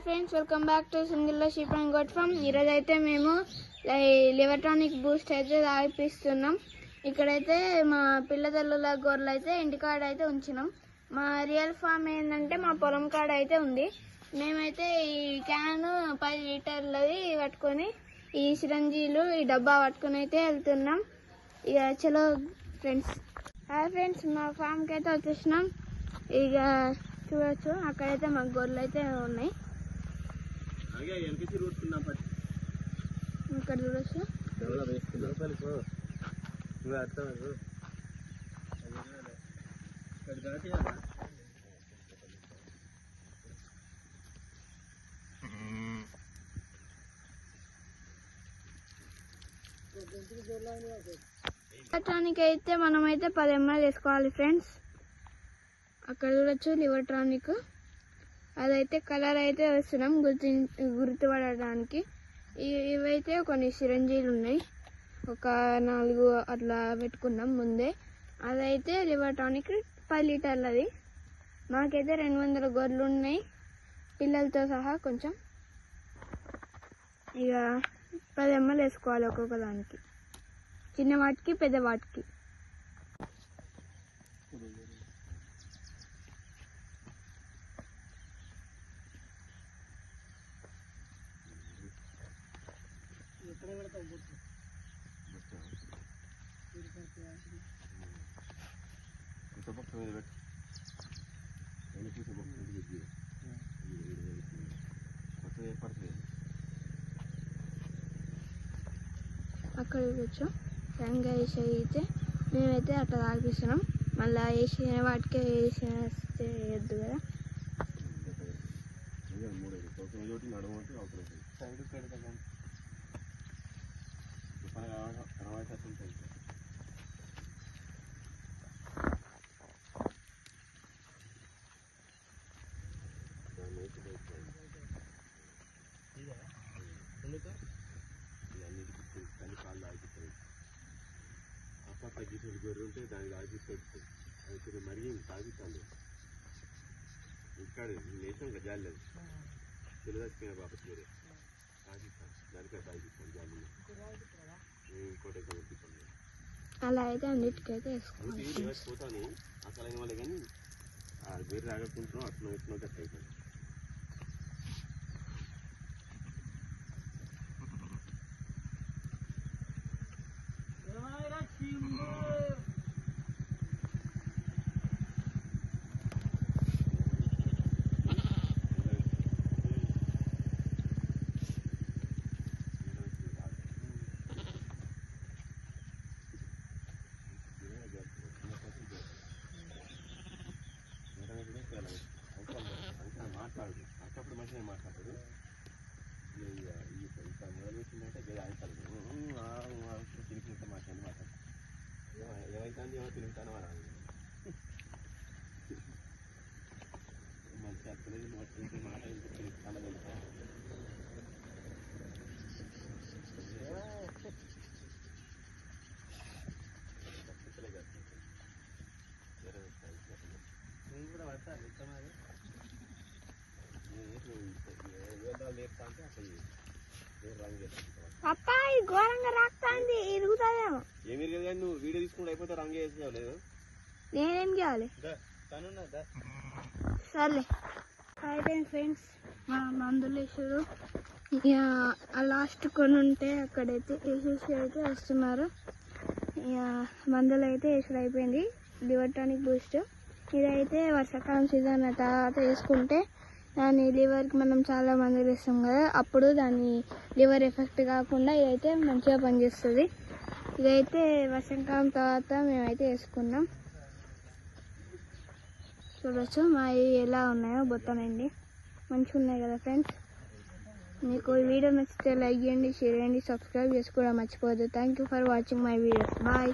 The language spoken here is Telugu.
ఫ్రెండ్స్, వెల్కమ్ బ్యాక్ టు సింగిల్లో షీప్ అండ్ గోట్ ఫామ్. ఈరోజు అయితే మేము లివర్ టానిక్ బూస్ట్ అయితే తాగిపిస్తున్నాం. ఇక్కడైతే మా పిల్లతల్లుల గొర్రెలు అయితే ఇంటికాడ అయితే ఉంచినాం. మా రియల్ ఫామ్ ఏంటంటే మా పొలం కాడ అయితే ఉంది. మేమైతే ఈ క్యాన్ 10 లీటర్లది పట్టుకొని ఈ సిరంజీలు ఈ డబ్బా పట్టుకొని అయితే వెళ్తున్నాం. ఇక చలో ఫ్రెండ్స్. హాయ్ ఫ్రెండ్స్, మా ఫామ్కి అయితే వచ్చేసినాం. ఇక చూడొచ్చు, అక్కడైతే మాకు గొర్రెలు అయితే ఉన్నాయి. ఇక్కడ చూడొచ్చు. లివర్ అయితే మనమైతే 10 ml వేసుకోవాలి ఫ్రెండ్స్. అక్కడ చూడొచ్చు లివర్ టానిక్. అదైతే కలర్ అయితే వేస్తున్నాం గుర్తుపడడానికి. ఇవైతే కొన్ని సిరంజీలు ఉన్నాయి, ఒక 4 అట్లా పెట్టుకున్నాం ముందే. అదైతే లివర్ టానిక్ 10 లీటర్లది. మాకైతే 200 గొర్రెలు ఉన్నాయి పిల్లలతో సహా. కొంచెం ఇక 10 ml వేసుకోవాలి ఒక్కొక్క దానికి, చిన్న వాటికి పెద్ద వాటికి. అక్కడ కూర్చో టెంగా వేసి అయితే మేమైతే అట్లా తాగిస్తున్నాం. మళ్ళీ వేసిన వాటికే వేసేస్తే వేయద్దు కదా. తగ్గించే గొర్రె ఉంటే దానికి తాగిస్తాడు. అది మరిగి తాగిస్తాను ఇక్కడ నేసం జాలేదు తెలియకపోయిన బాబు వేరే తాగిస్తాను, దానికే తాగిస్తాను జాలి ఇంకోటి పంపిస్తాను. అలా అయితే అన్నిటికైతే వేసుకోవాలి. పోతాను అసలు అయిన వాళ్ళే, కానీ వేరే రాగకుంటున్నాం అట్లా ఎట్లా గట్ట అవుతాను. మాట్లాడు అప్పుడు మంచిగా మాట్లాడతాడు. ఇంకా మొదలుపెట్టిందంటే ఆయన తిరిగి మాట్లాడి మాట్లాడు ఏమైతుంది ఏమో తిరుగుతానో అని మంచి అక్కలేదు మాట తిరుగుతానో వెళ్తా. నేను కూడా పడతాను ఇష్టమది ఘోరంగా రాస్తుంది, ఇరుగుతుందేమో. ఏమి కానీ నువ్వు వీడియో తీసుకుంటూ అయిపోతే రంగు వేసేవావు లేదు. నేనేం చేయాలి? సర్లే. అయితే ఫ్రెండ్స్, మా మందులు వేసారు. ఇక లాస్ట్ కొన్ని ఉంటే అక్కడైతే వేసేసి అయితే వస్తున్నారు. ఇక మందులు అయితే వేసుడు అయిపోయింది. లివర్ టానిక్ బూస్ట్ ఇదైతే వర్షాకాలం సీజన్ తర్వాత వేసుకుంటే దాని లివర్కి మనం చాలా మందులు ఇస్తాం కదా, అప్పుడు దాని లివర్ ఎఫెక్ట్ కాకుండా ఇదైతే మంచిగా పనిచేస్తుంది. ఇదైతే వర్షాకాలం తర్వాత మేమైతే వేసుకున్నాం. చూడొచ్చు మా ఎలా ఉన్నాయో బొత్తనండి, మంచిగా ఉన్నాయి కదా ఫ్రెండ్స్. మీకు ఈ వీడియో నచ్చితే లైక్ చేయండి, షేర్ చేయండి, సబ్స్క్రైబ్ చేసుకోవడం మర్చిపోవద్దు. Thank you for watching my videos. Bye.